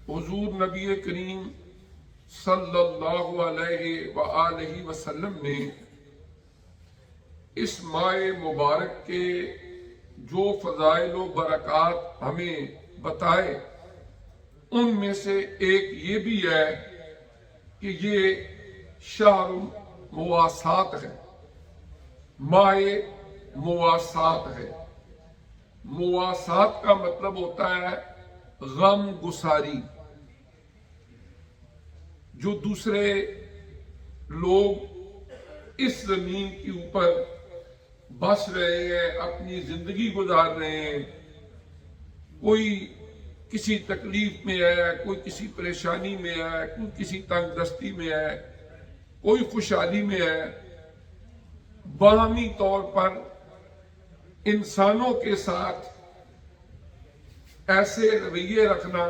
حضور نبی کریم صلی اللہ علیہ وآلہ وسلم نے اس ماہ مبارک کے جو فضائل و برکات ہمیں بتائے ان میں سے ایک یہ بھی ہے کہ یہ شہر مواسات ہے، ماہ مواسات ہے۔ مواسات کا مطلب ہوتا ہے غم گساری۔ جو دوسرے لوگ اس زمین کے اوپر بس رہے ہیں، اپنی زندگی گزار رہے ہیں، کوئی کسی تکلیف میں ہے، کوئی کسی پریشانی میں ہے، کوئی کسی تنگ دستی میں ہے، کوئی خوشحالی میں ہے، باہمی طور پر انسانوں کے ساتھ ایسے رویے رکھنا،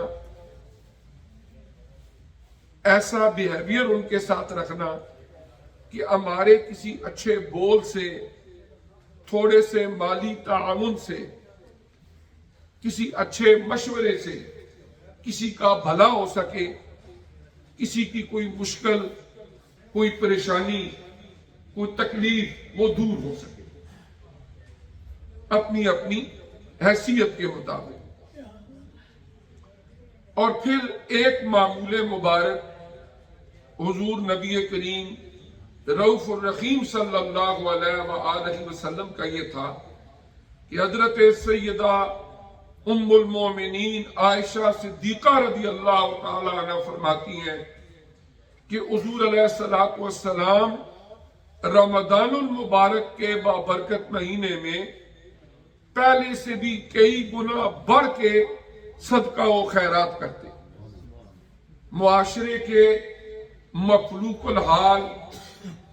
ایسا بیہیویئر ان کے ساتھ رکھنا کہ ہمارے کسی اچھے بول سے، تھوڑے سے مالی تعاون سے، کسی اچھے مشورے سے کسی کا بھلا ہو سکے، کسی کی کوئی مشکل، کوئی پریشانی، کوئی تکلیف وہ دور ہو سکے اپنی اپنی حیثیت کے مطابق۔ اور پھر ایک معمول مبارک حضور نبی کریم رؤوف الرحیم صلی اللہ علیہ وآلہ وسلم کا یہ تھا کہ حضرت سیدہ ام المومنین عائشہ صدیقہ رضی اللہ تعالی عنہ فرماتی ہیں کہ حضور علیہ الصلوۃ والسلام رمضان المبارک کے بابرکت مہینے میں پہلے سے بھی کئی گنا بڑھ کے صدقہ و خیرات کرتے، معاشرے کے مفلوق الحال،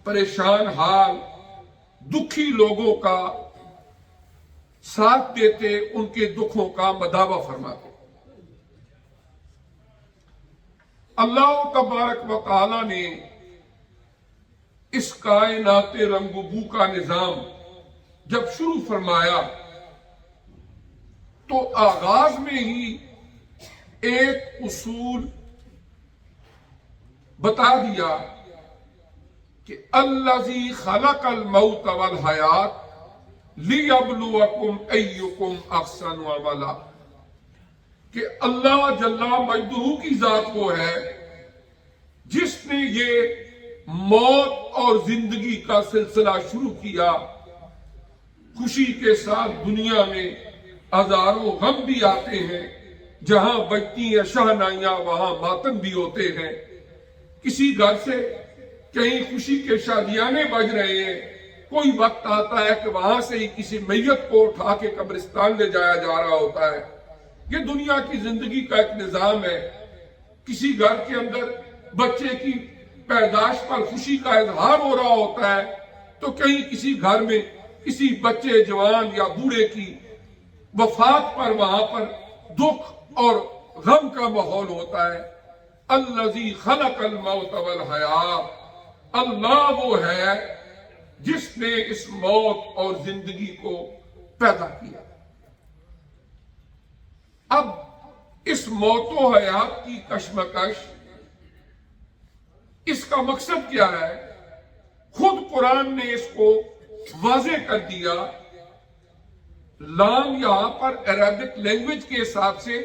پریشان حال، دکھی لوگوں کا ساتھ دیتے، ان کے دکھوں کا مداوع فرماتے۔ اللہ تبارک و تعالی نے اس کائنات رنگ و بو کا نظام جب شروع فرمایا تو آغاز میں ہی ایک اصول بتا دیا کہ الذی خلق الموت والحیات لیبلوکم ایکم احسن عملا، کہ اللہ جل مجدہ کی ذات وہ ہے جس نے یہ موت اور زندگی کا سلسلہ شروع کیا۔ خوشی کے ساتھ دنیا میں ہزاروں غم بھی آتے ہیں، جہاں بجتی ہیں شہنائیاں وہاں ماتم بھی ہوتے ہیں۔ کسی گھر سے کہیں خوشی کے شادیانے بج رہے ہیں، کوئی وقت آتا ہے کہ وہاں سے ہی کسی میت کو اٹھا کے قبرستان لے جایا جا رہا ہوتا ہے۔ یہ دنیا کی زندگی کا ایک نظام ہے۔ کسی گھر کے اندر بچے کی پیدائش پر خوشی کا اظہار ہو رہا ہوتا ہے تو کہیں کسی گھر میں کسی بچے جوان یا بوڑھے کی وفات پر وہاں پر دکھ اور غم کا ماحول ہوتا ہے۔ الذی خلق الموت والحیات، اللہ وہ ہے جس نے اس موت اور زندگی کو پیدا کیا۔ اب اس موت و حیات کی کشمکش، اس کا مقصد کیا ہے؟ خود قرآن نے اس کو واضح کر دیا۔ لام یہاں پر عربک لینگویج کے حساب سے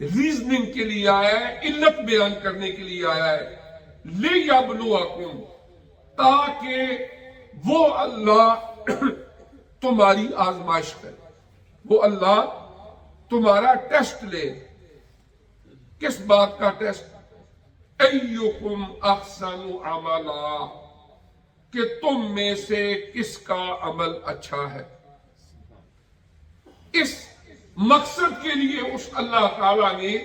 ریزننگ کے لیے آیا ہے، علت بیان کرنے کے لیے آیا ہے۔ لیبلوکم، تاکہ وہ اللہ تمہاری آزمائش کرے، وہ اللہ تمہارا ٹیسٹ لے۔ کس بات کا ٹیسٹ؟ ایکم احسن عملا، کہ تم میں سے کس کا عمل اچھا ہے۔ اس مقصد کے لیے اس اللہ تعالیٰ نے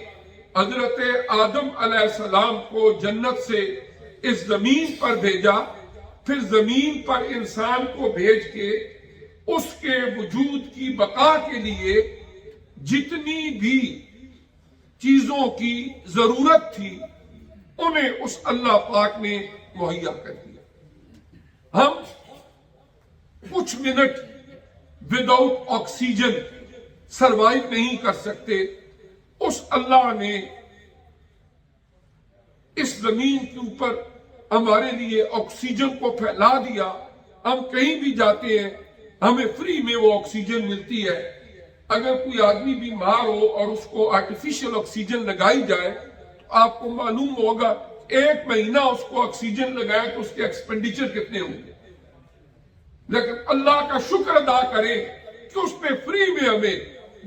حضرت آدم علیہ السلام کو جنت سے اس زمین پر بھیجا، پھر زمین پر انسان کو بھیج کے اس کے وجود کی بقا کے لیے جتنی بھی چیزوں کی ضرورت تھی انہیں اس اللہ پاک نے مہیا کر دیا۔ ہم کچھ منٹ وداؤٹ آکسیجن سروائیو نہیں کر سکتے۔ اس اللہ نے اس زمین کے اوپر ہمارے لیے آکسیجن کو پھیلا دیا. ہم کہیں بھی جاتے ہیں ہمیں فری میں وہ آکسیجن ملتی ہے. اگر کوئی آدمی بیمار ہو اور اس کو آرٹیفیشل آکسیجن لگائی جائے تو آپ کو معلوم ہوگا 1 مہینہ اس کو آکسیجن لگائے تو اس کے ایکسپینڈیچر کتنے ہوں گے. لیکن اللہ کا شکر ادا کریں کہ اس نے فری میں ہمیں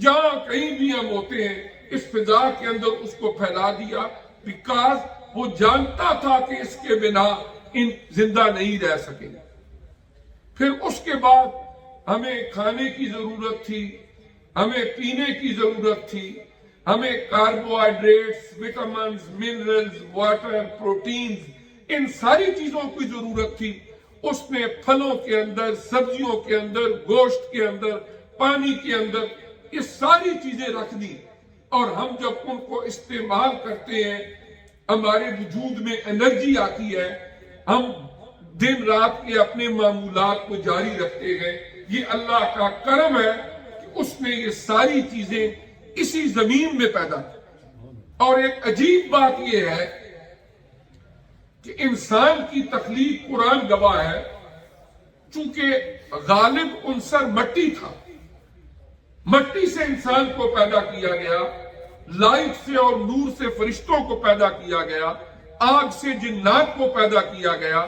جہاں کہیں بھی ہم ہوتے ہیں اس فضا کے اندر اس کو پھیلا دیا. بیکاز وہ جانتا تھا کہ اس کے بنا ان زندہ نہیں رہ سکیں. پھر اس کے بعد ہمیں کھانے کی ضرورت تھی, ہمیں پینے کی ضرورت تھی, ہمیں carbohydrates, vitamins, minerals, water, proteins, ان ساری چیزوں کی ضرورت تھی. اس نے پھلوں کے اندر, سبزیوں کے اندر, گوشت کے اندر, پانی کے اندر یہ ساری چیزیں رکھ دی. اور ہم جب ان کو استعمال کرتے ہیں ہمارے وجود میں انرجی آتی ہے, ہم دن رات کے اپنے معمولات کو جاری رکھتے ہیں. یہ اللہ کا کرم ہے کہ اس نے یہ ساری چیزیں اسی زمین میں پیدا کی. اور ایک عجیب بات یہ ہے کہ انسان کی تخلیق قرآن گواہ ہے, چونکہ غالب عنصر مٹی تھا, مٹی سے انسان کو پیدا کیا گیا, لائٹ سے اور نور سے فرشتوں کو پیدا کیا گیا, آگ سے جنات کو پیدا کیا گیا.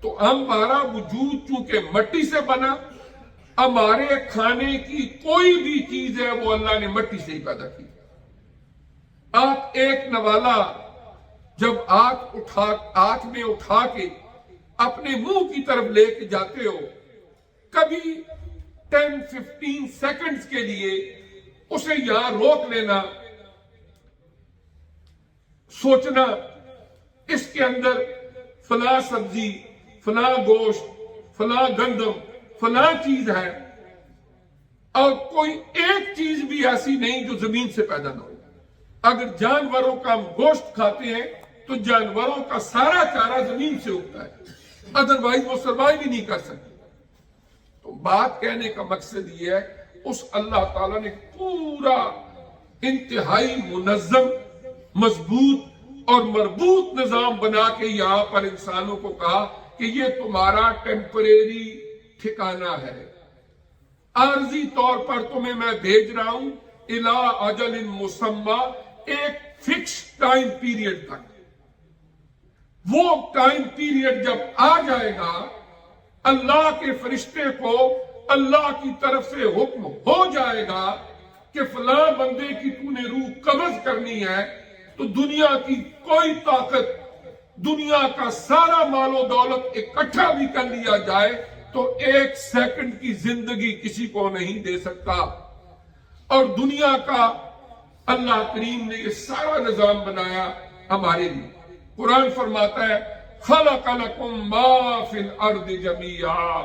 تو ہمارا وجود چونکہ مٹی سے بنا, ہمارے کھانے کی کوئی بھی چیز ہے وہ اللہ نے مٹی سے ہی پیدا کی. آپ ایک نوالا جب ہاتھ میں اٹھا کے اپنے منہ کی طرف لے کے جاتے ہو, کبھی 10-15 سیکنڈز کے لیے اسے یہاں روک لینا, سوچنا اس کے اندر فلاں سبزی, فلاں گوشت, فلاں گندم, فلاں چیز ہے, اور کوئی ایک چیز بھی ایسی نہیں جو زمین سے پیدا نہ ہو. اگر جانوروں کا ہم گوشت کھاتے ہیں تو جانوروں کا سارا چارہ زمین سے اگتا ہے, ادروائز وہ سروائیو بھی نہیں کر سکتے. تو بات کہنے کا مقصد یہ ہے اس اللہ تعالیٰ نے پورا انتہائی منظم, مضبوط اور مربوط نظام بنا کے یہاں پر انسانوں کو کہا کہ یہ تمہارا ٹیمپریری ٹھکانہ ہے, عارضی طور پر تمہیں میں بھیج رہا ہوں الی اجل مسمی, ایک فکس ٹائم پیریڈ تک. وہ ٹائم پیریڈ جب آ جائے گا اللہ کے فرشتے کو اللہ کی طرف سے حکم ہو جائے گا کہ فلاں بندے کی تو نے روح قبض کرنی ہے, تو دنیا کی کوئی طاقت, دنیا کا سارا مال و دولت اکٹھا بھی کر لیا جائے تو 1 سیکنڈ کی زندگی کسی کو نہیں دے سکتا. اور دنیا کا اللہ کریم نے یہ سارا نظام بنایا ہمارے لیے. قرآن فرماتا ہے خلق لکم ما فی الارض جمیعا,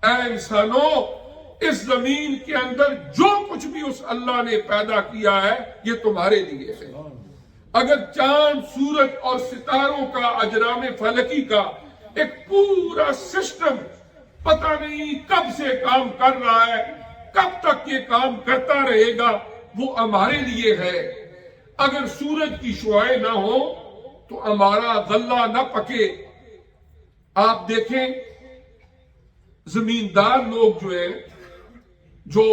اے انسانوں اس زمین کے اندر جو کچھ بھی اس اللہ نے پیدا کیا ہے یہ تمہارے لیے ہے. اگر چاند, سورج اور ستاروں کا, اجرام فلکی کا ایک پورا سسٹم پتہ نہیں کب سے کام کر رہا ہے, کب تک یہ کام کرتا رہے گا, وہ ہمارے لیے ہے. اگر سورج کی شعاعیں نہ ہو تو ہمارا غلہ نہ پکے. آپ دیکھیں زمیندار لوگ جو ہیں جو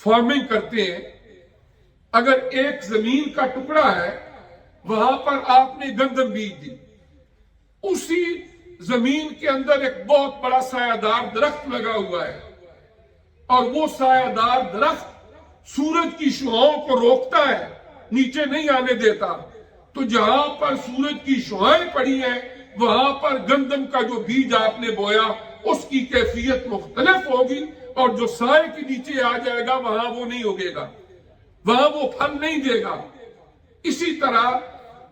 فارمنگ کرتے ہیں, اگر ایک زمین کا ٹکڑا ہے وہاں پر آپ نے گندم بیج دی, اسی زمین کے اندر ایک بہت بڑا سایہ دار درخت لگا ہوا ہے, اور وہ سایہ دار درخت سورج کی شعاؤں کو روکتا ہے, نیچے نہیں آنے دیتا. تو جہاں پر سورج کی شعاعیں پڑی ہیں وہاں پر گندم کا جو بیج آپ نے بویا اس کی کیفیت مختلف ہوگی, اور جو سائے کے نیچے آ جائے گا وہاں وہ نہیں اگے گا, وہاں وہ پھل نہیں دے گا. اسی طرح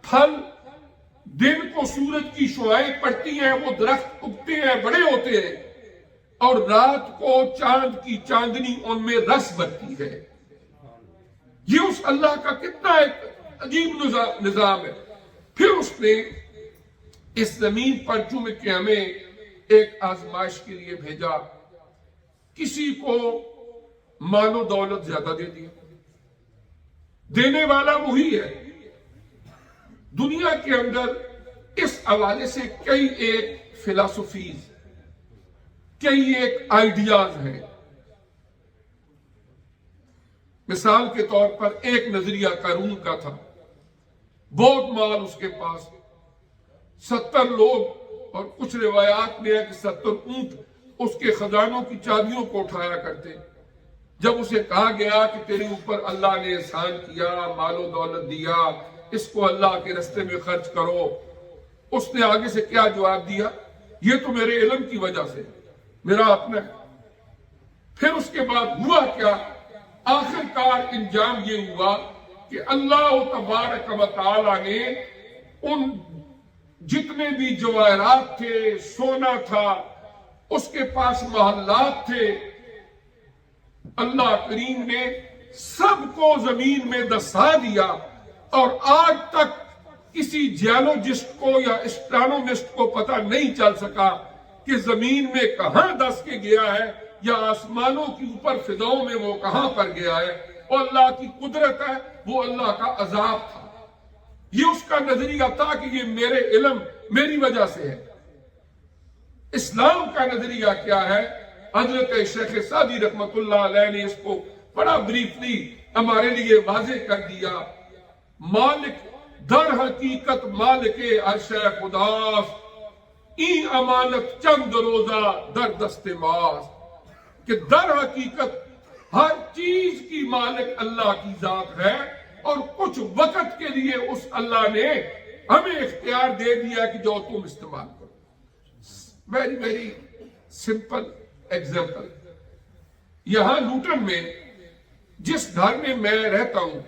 پھل دن کو سورج کی شعاعیں پڑتی ہیں, وہ درخت اگتے ہیں, بڑے ہوتے ہیں, اور رات کو چاند کی چاندنی ان میں رس بھرتی ہے. یہ اس اللہ کا کتنا ایک عجیب نظام ہے. پھر اس نے اس زمین پر چونکہ ہمیں ایک آزمائش کے لیے بھیجا, کسی کو مال و دولت زیادہ دے دیا, دینے والا وہی ہے, دنیا کے اندر اس حوالے سے کئی ایک فلاسفیز، کئی ایک آئیڈیاز ہیں. مثال کے طور پر ایک نظریہ قارون کا تھا، بہت مال اس کے پاس، 70 لوگ، اور کچھ روایات میں ہے کہ 70 اونٹ اس کے خزانوں کی چابیوں کو اٹھایا کرتے. جب اسے کہا گیا کہ تیرے اوپر اللہ نے احسان کیا، مال و دولت دیا، اس کو اللہ کے راستے میں خرچ کرو، اس نے آگے سے کیا جواب دیا؟ یہ تو میرے علم کی وجہ سے، میرا اپنا ہے. پھر اس کے بعد ہوا کیا؟ آخر کار انجام یہ ہوا کہ اللہ تبارک و تعالی نے ان جتنے بھی جواہرات تھے، سونا تھا، اس کے پاس محلات تھے، اللہ کریم نے سب کو زمین میں دسا دیا. اور آج تک کسی جیولوجسٹ کو یا اسٹرانومسٹ کو پتہ نہیں چل سکا کہ زمین میں کہاں دس کے گیا ہے، یا آسمانوں کے اوپر فضاؤں میں وہ کہاں پر گیا ہے. اور اللہ کی قدرت ہے، وہ اللہ کا عذاب تھا. یہ اس کا نظریہ تھا کہ یہ میرے علم، میری وجہ سے ہے. اسلام کا نظریہ کیا ہے؟ حضرت شیخ سعدی رحمت اللہ علیہ نے اس کو بڑا بریفلی ہمارے لیے واضح کر دیا. مالک در حقیقت مالک عرش خداست، این امانت چند روزہ در دست ماست. کہ در حقیقت ہر چیز کی مالک اللہ کی ذات ہے، اور کچھ وقت کے لیے اس اللہ نے ہمیں اختیار دے دیا کہ جو تم استعمال کرو. Very very simple example. یہاں لوٹن میں جس گھر میں میں رہتا ہوں،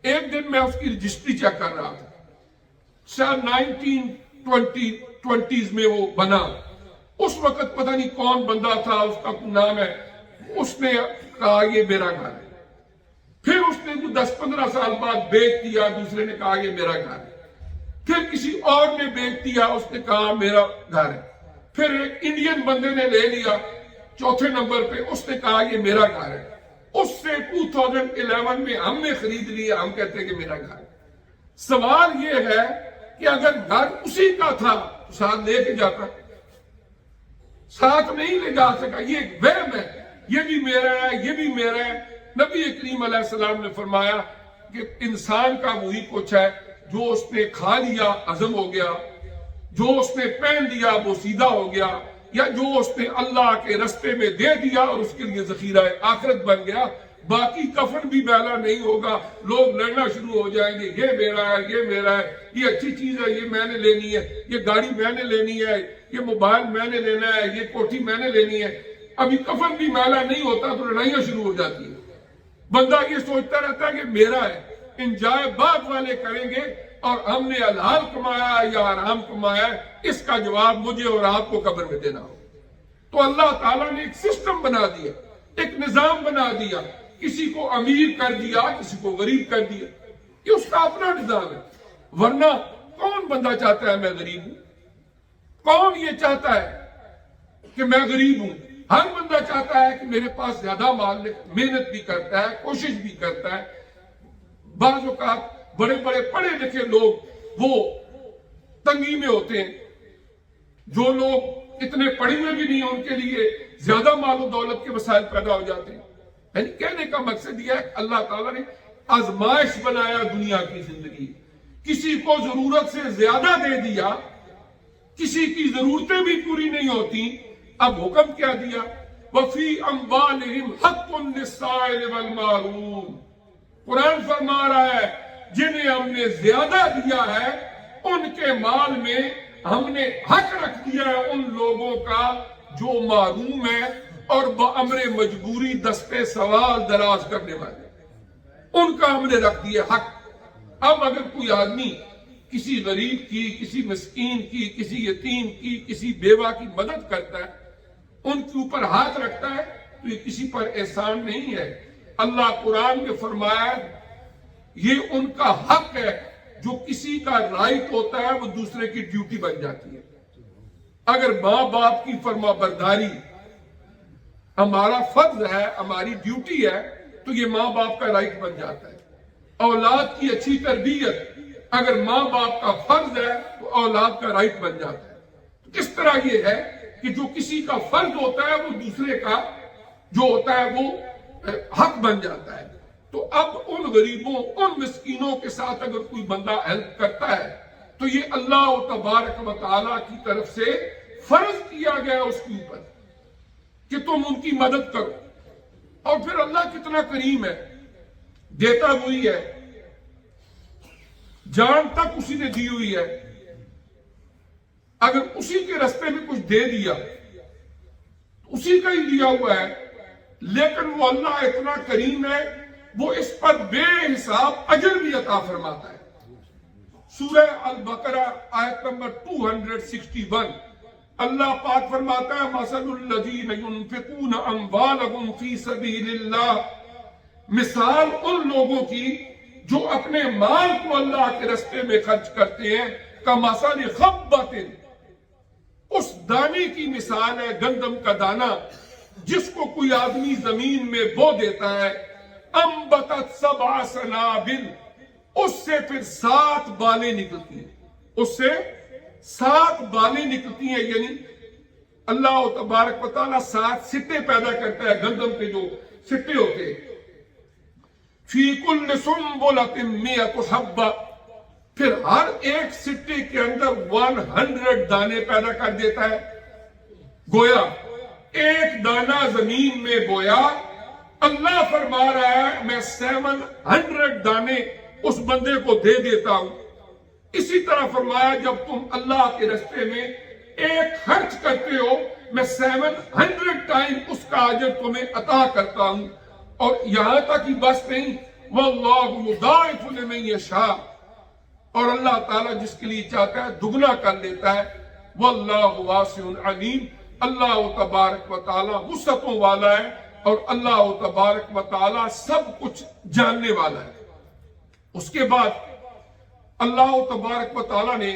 ایک دن میں اس کی رجسٹری چیک کر رہا تھا. شاید 1920s میں وہ بنا. اس وقت پتہ نہیں کون بندہ تھا، اس کا نام ہے، اس نے کہا یہ میرا گھر ہے. پھر اس نے 10-15 سال بعد بیچ دیا، دوسرے نے کہا یہ میرا گھر ہے. پھر کسی اور نے بیچ دیا، اس نے کہا میرا گھر ہے. پھر ایک انڈین بندے نے لے لیا 4تھے نمبر پہ، اس نے کہا یہ میرا گھر ہے. اس سے 2011 میں ہم نے خرید لیا، ہم کہتے ہیں کہ میرا گھر ہے. سوال یہ ہے کہ اگر گھر اسی کا تھا تو ساتھ لے کے جاتا، ساتھ نہیں لے جا سکا. یہ ایک وہم ہے، یہ بھی میرا ہے، یہ بھی میرا ہے. نبی کریم علیہ السلام نے فرمایا کہ انسان کا وہی کچھ ہے جو اس نے کھا لیا ہضم ہو گیا، جو اس نے پہن لیا وہ سیدھا ہو گیا، یا جو اس نے اللہ کے رستے میں دے دیا اور اس کے لیے ذخیرہ آخرت بن گیا. باقی کفن بھی میلا نہیں ہوگا، لوگ لڑنا شروع ہو جائیں گے، یہ میرا ہے، یہ میرا ہے، یہ اچھی چیز ہے، یہ میں نے لینی ہے، یہ گاڑی میں نے لینی ہے، یہ موبائل میں نے لینا ہے، یہ کوٹھی میں نے لینی ہے. ابھی کفن بھی میلا نہیں ہوتا تو لڑائیاں شروع ہو جاتی ہیں. بندہ یہ سوچتا رہتا ہے کہ میرا ہے. انجوائے بعد والے کریں گے، اور ہم نے حلال کمایا یا حرام کمایا، اس کا جواب مجھے اور آپ کو قبر میں دینا ہو. تو اللہ تعالیٰ نے ایک سسٹم بنا دیا، ایک نظام بنا دیا. کسی کو امیر کر دیا، کسی کو غریب کر دیا. یہ اس کا اپنا نظام ہے. ورنہ کون بندہ چاہتا ہے میں غریب ہوں؟ کون یہ چاہتا ہے کہ میں غریب ہوں؟ ہر بندہ چاہتا ہے کہ میرے پاس زیادہ مال ہے، محنت بھی کرتا ہے، کوشش بھی کرتا ہے. بعض اوقات بڑے بڑے پڑھے لکھے لوگ وہ تنگی میں ہوتے ہیں. جو لوگ اتنے پڑھے ہوئے بھی نہیں، ان کے لیے زیادہ مال و دولت کے وسائل پیدا ہو جاتے ہیں. یعنی کہنے کا مقصد یہ ہے کہ اللہ تعالیٰ نے آزمائش بنایا دنیا کی زندگی. کسی کو ضرورت سے زیادہ دے دیا، کسی کی ضرورتیں بھی پوری نہیں ہوتی. اب حکم کیا دیا؟ وَفِي أَمْوَالِهِمْ حَقٌّ لِلسَّائِلِ وَالْمَحْرُومِ. قرآن فرما رہا ہے جنہیں ہم نے زیادہ دیا ہے ان کے مال میں ہم نے حق رکھ دیا ہے ان لوگوں کا جو محروم ہے اور بامر مجبوری دستے سوال دراز کرنے والے، ان کا ہم نے رکھ دیا حق. اب اگر کوئی آدمی کسی غریب کی، کسی مسکین کی، کسی یتیم کی، کسی بیوہ کی مدد کرتا ہے، ان کے اوپر ہاتھ رکھتا ہے، تو یہ کسی پر احسان نہیں ہے. اللہ قرآن میں فرمایا یہ ان کا حق ہے. جو کسی کا رائٹ ہوتا ہے وہ دوسرے کی ڈیوٹی بن جاتی ہے. اگر ماں باپ کی فرما برداری ہمارا فرض ہے، ہماری ڈیوٹی ہے، تو یہ ماں باپ کا رائٹ بن جاتا ہے. اولاد کی اچھی تربیت اگر ماں باپ کا فرض ہے تو اولاد کا رائٹ بن جاتا ہے. تو کس طرح یہ ہے کہ جو کسی کا فرض ہوتا ہے وہ دوسرے کا جو ہوتا ہے وہ حق بن جاتا ہے. تو اب ان غریبوں ان مسکینوں کے ساتھ اگر کوئی بندہ ہیلپ کرتا ہے تو یہ اللہ تبارک و تعالیٰ کی طرف سے فرض کیا گیا اس کے اوپر کہ تم ان کی مدد کرو. اور پھر اللہ کتنا کریم ہے, دیتا وہی ہے, جان تک اسی نے دی ہوئی ہے. اگر اسی کے راستے میں کچھ دے دیا اسی کا ہی دیا ہوا ہے, لیکن وہ اللہ اتنا کریم ہے وہ اس پر بے حساب اجر بھی عطا فرماتا ہے. سورہ البقرہ آیت نمبر 261 اللہ پاک فرماتا ہے مثل الذین ينفقون اموالهم فی سبیل اللہ, مثال ان لوگوں کی جو اپنے مال کو اللہ کے راستے میں خرچ کرتے ہیں, کمثل خبۃ, اس دانے کی مثال ہے گندم کا دانہ جس کو کوئی آدمی زمین میں بو دیتا ہے, انبتت سبع سنابل, اس سے پھر 7 بالیں نکلتی ہیں, اس سے 7 بالیں نکلتی ہیں. یعنی اللہ تبارک و تعالیٰ 7 سٹے پیدا کرتا ہے, گندم کے جو سٹے ہوتے ہیں. فی کل سنبلۃ مئۃ حبۃ, پھر ہر ایک سٹے کے اندر 100 دانے پیدا کر دیتا ہے. گویا ایک دانہ زمین میں بویا, اللہ فرما رہا ہے میں 700 دانے اس بندے کو دے دیتا ہوں. اسی طرح فرمایا جب تم اللہ کے راستے میں ایک خرچ کرتے ہو میں 700 ٹائم اس کا اجر تمہیں عطا کرتا ہوں. اور یہاں تک ہی بس نہیں, واللہ یضاعف لمن یشاء, اور اللہ تعالیٰ جس کے لیے چاہتا ہے دگنا کر لیتا ہے. واللہ واسع علیم, اللہ تبارک و تعالیٰ وسعتوں والا ہے اور اللہ تبارک و تعالیٰ سب کچھ جاننے والا ہے. اس کے بعد اللہ تبارک و تعالیٰ نے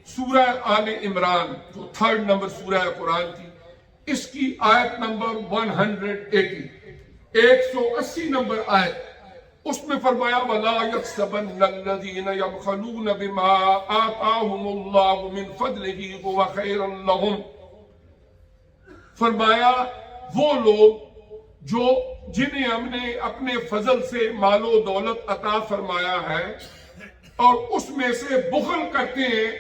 سورہ آل عمران جو 3rd نمبر سورہ قرآن کی, اس کی آیت نمبر 180 180 نمبر آیت, اس میں فرمایا وَلَا يَحْسَبَنَّ الَّذِينَ يَبْخَلُونَ بِمَا آتَاهُمُ اللَّهُ مِنْ فَضْلِهِ هُوَ خَيْرًا لَهُمْ, فرمایا وہ لوگ جو جنہیں ہم نے اپنے فضل سے مال و دولت عطا فرمایا ہے اور اس میں سے بخل کرتے ہیں,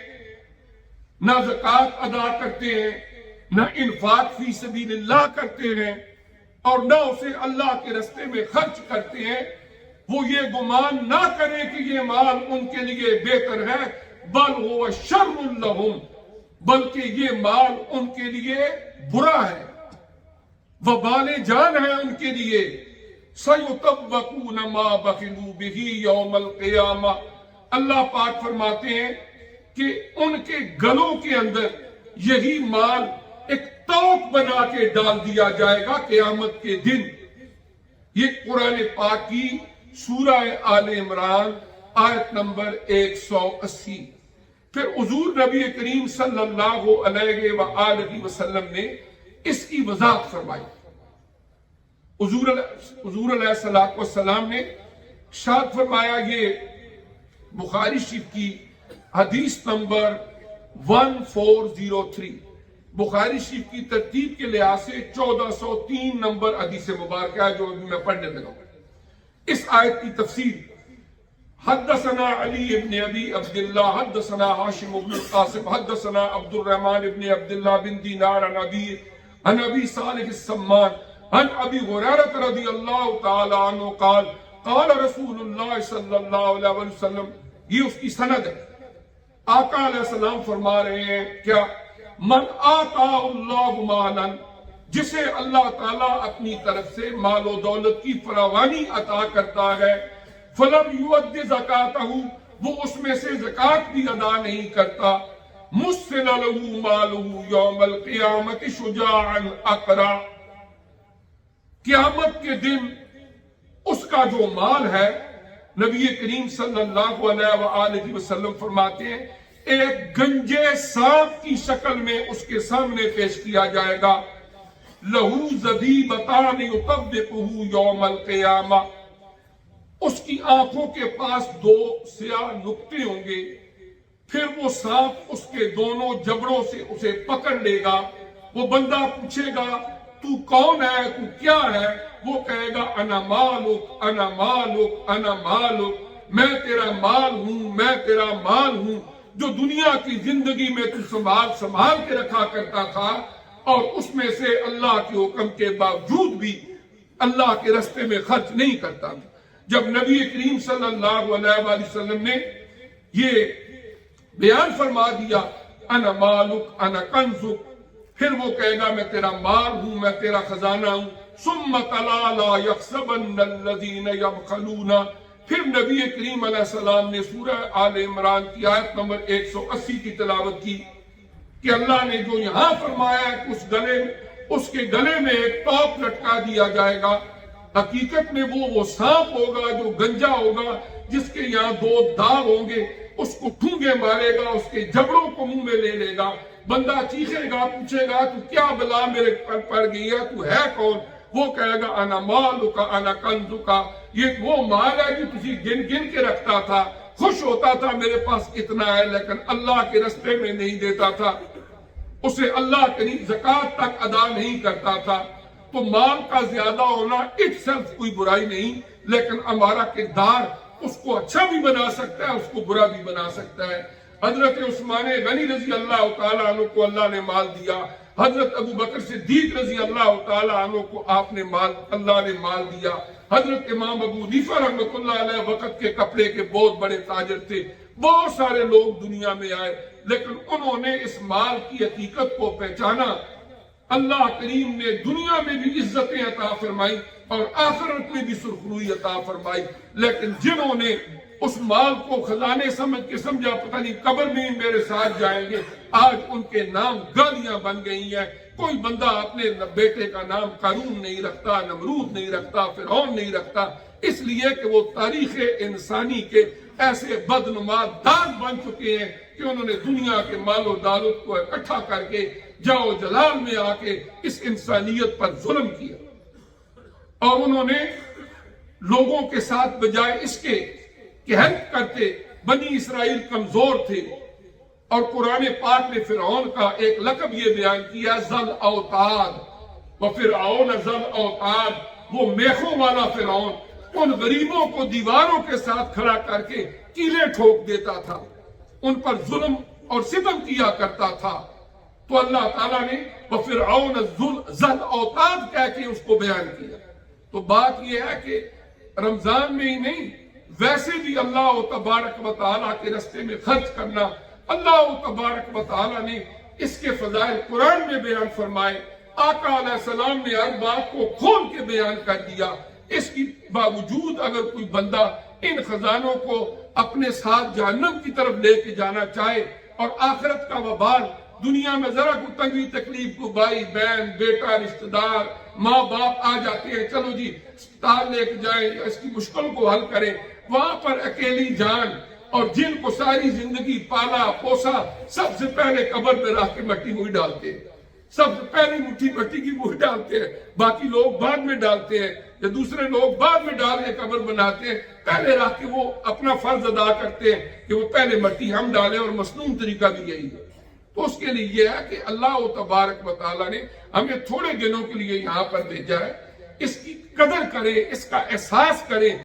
نہ زکوٰۃ ادا کرتے ہیں, نہ انفاق فی سبیل اللہ کرتے ہیں, اور نہ اسے اللہ کے راستے میں خرچ کرتے ہیں, وہ یہ گمان نہ کریں کہ یہ مال ان کے لیے بہتر ہے, بل هو شر لهم, بلکہ یہ مال ان کے لیے برا ہے, وبال جان ہے ان کے لیے. سَيُطَوَّقُونَ مَا بَخِلُوا بِهِ يَوْمَ الْقِيَامَةِ, اللہ پاک فرماتے ہیں کہ ان کے گلوں کے اندر یہی مال ایک توق بنا کے ڈال دیا جائے گا قیامت کے دن. یہ قرآن پاک کی سورہ آل عمران آیت نمبر 180. پھر حضور نبی کریم صلی اللہ علیہ وآلہ وسلم نے اس کی وضاحت فرمائی. حضور علیہ السلام نے ارشاد فرمایا, یہ بخاری شریف کی حدیث نمبر 1403, بخاری شریف کی ترتیب کے لحاظ سے 1403 نمبر حدیث مبارکہ ہے جو ابھی میں پڑھنے لگا ہوں. اس آیت کی تفسیر, حدثنا علی ابن ابی عبداللہ حدثنا ہاشم بن القاسم حدثنا عبد الرحمن ابن عبداللہ بن دینار عن ابی صالح السمان عن ابی ہریرہ رضی اللہ تعالی عنہ قال قال رسول اللہ صلی اللہ علیہ وسلم, یہ اس کی سند ہے. آقا علیہ السلام فرما رہے ہیں کیا, من آتا اللہ مالا, جسے اللہ تعالیٰ اپنی طرف سے مال و دولت کی فراوانی عطا کرتا ہے, فلم یؤد زکاتہ, وہ اس میں سے زکات بھی ادا نہیں کرتا, مسل له مالہ یوم القیامت شجاعا اقرع, قیامت کے دن اس کا جو مال ہے, نبی کریم صلی اللہ علیہ وآلہ وسلم فرماتے ہیں ایک گنجے سانپ کی شکل میں اس کے سامنے پیش کیا جائے گا. لہو زبیبتان یطبقہ یوم القیامہ, اس کی آنکھوں کے پاس دو سیاہ نقطے ہوں گے، پھر وہ سانپ اس کے دونوں جبڑوں سے اسے پکڑ لے گا۔ وہ بندہ پوچھے گا تو کون ہے، تو کیا ہے؟ وہ کہے گا انا مالک انا مالک انا مالک، میں تیرا مال ہوں، میں تیرا مال ہوں، جو دنیا کی زندگی میں تو سنبھال کے رکھا کرتا تھا، اور اس میں سے اللہ کے حکم کے باوجود بھی اللہ کے راستے میں خرچ نہیں کرتا تھا۔ جب نبی کریم صلی اللہ علیہ وآلہ وسلم نے یہ بیان فرما دیا انا مالک انا کنزک، پھر وہ کہے گا میں تیرا مال ہوں، میں تیرا خزانہ ہوں۔ ثم تلا لا يحسبن الذين يبخلون، پھر نبی کریم علیہ السلام نے سورہ آل عمران کی آیت نمبر 180 کی تلاوت کی کہ اللہ نے جو یہاں فرمایا ہے کہ اس کے گلے میں ایک ٹوپ لٹکا دیا جائے گا، حقیقت میں وہ سانپ ہوگا جو گنجا ہوگا، جس کے یہاں دو داغ ہوں گے، اس کو ٹھونگے مارے گا، اس کے جبڑوں کو منہ میں لے لے گا۔ بندہ چیخے گا، پوچھے گا تو کیا بلا میرے پر پڑ گئی ہے، تو ہے کون؟ وہ کہے گا انا مالک انا کنزک، یہ وہ مال ہے جو تجھے گن گن کے رکھتا تھا، خوش ہوتا تھا میرے پاس اتنا ہے، لیکن اللہ کے راستے میں نہیں دیتا تھا، اسے اللہ کی زکوٰۃ تک ادا نہیں کرتا تھا۔ تو مال کا زیادہ ہونا اٹ سیلف کوئی برائی نہیں، لیکن ہمارا کردار اس کو اچھا بھی بنا سکتا ہے، اس کو برا بھی بنا سکتا ہے۔ حضرت عثمان غنی رضی اللہ تعالیٰ عنہ کو اللہ نے مال دیا، حضرت ابو بکر صدیق رضی اللہ تعالیٰ عنہ کو اللہ نے مال دیا، حضرت امام ابو حنیفہ رحمۃ اللہ علیہ وقت کے کپڑے کے بہت بڑے تاجر تھے، بہت سارے لوگ دنیا میں آئے، لیکن انہوں نے اس مال کی حقیقت کو پہچانا۔ اللہ کریم نے دنیا میں بھی عزتیں عطا فرمائی اور آخرت میں بھی سرخروئی عطا فرمائی، لیکن جنہوں نے اس مال کو خزانے سمجھ کے سمجھا پتہ نہیں قبر میں ہی میرے ساتھ جائیں گے، آج ان کے نام گالیاں بن گئی ہیں۔ کوئی بندہ اپنے بیٹے کا نام قارون نہیں رکھتا، نمرود نہیں رکھتا، فرعون نہیں رکھتا، اس لیے کہ وہ تاریخ انسانی کے ایسے بدنما داغ بن چکے ہیں کہ انہوں نے دنیا کے مال و دولت کو اکٹھا کر کے جاؤ جلال میں آ کے اس انسانیت پر ظلم کیا، اور انہوں نے لوگوں کے ساتھ بجائے اس کے کہ ہیلپ کرتے۔ بنی اسرائیل کمزور تھے، اور قرآن پاک نے فرعون کا ایک لقب یہ بیان کیا ذل اوتاد، وفرعون ذل اوتاد، وہ میخوں والا فرعون ان غریبوں کو دیواروں کے ساتھ کھڑا کر کے کیلے ٹھوک دیتا تھا، ان پر ظلم اور ستم کیا کرتا تھا۔ تو اللہ تعالیٰ نے وفرعون ذل اوتاد کہہ کے اس کو بیان کیا۔ تو بات یہ ہے کہ رمضان میں ہی نہیں، ویسے بھی اللہ تبارک و تعالیٰ کے راستے میں خرچ کرنا، اللہ تبارک و تعالیٰ نے اس کے فضائل قرآن میں بیان فرمائے، آقا علیہ السلام نے ہر بات کو کھول کے بیان کر دیا۔ اس کی باوجود اگر کوئی بندہ ان خزانوں کو اپنے ساتھ جہنم کی طرف لے کے جانا چاہے اور آخرت کا وبال دنیا میں ذرا کو تنگی تکلیف کو بھائی بہن بیٹا رشتہ دار ماں باپ آ جاتے ہیں، چلو جی اسپتال لے کے جائیں، اس کی مشکل کو حل کریں، وہاں پر اکیلی جان اور جن کو ساری زندگی پالا پوسا، سب سے پہلے قبر میں رکھ کے مٹی منہ ڈالتے ہیں، سب سے پہلے مٹھی مٹی کی منہ ڈالتے ہیں، باقی لوگ بعد میں ڈالتے ہیں یا دوسرے لوگ بعد میں ڈال کے قبر بناتے ہیں، پہلے رکھ کے وہ اپنا فرض ادا کرتے ہیں کہ وہ پہلے مٹی ہم ڈالیں، اور مصنون طریقہ بھی یہی ہے۔ تو اس کے لیے یہ ہے کہ اللہ تبارک و تعالیٰ نے ہمیں تھوڑے دنوں کے لیے یہاں پر بھیجا ہے، اس کی قدر کریں، اس کا احساس کریں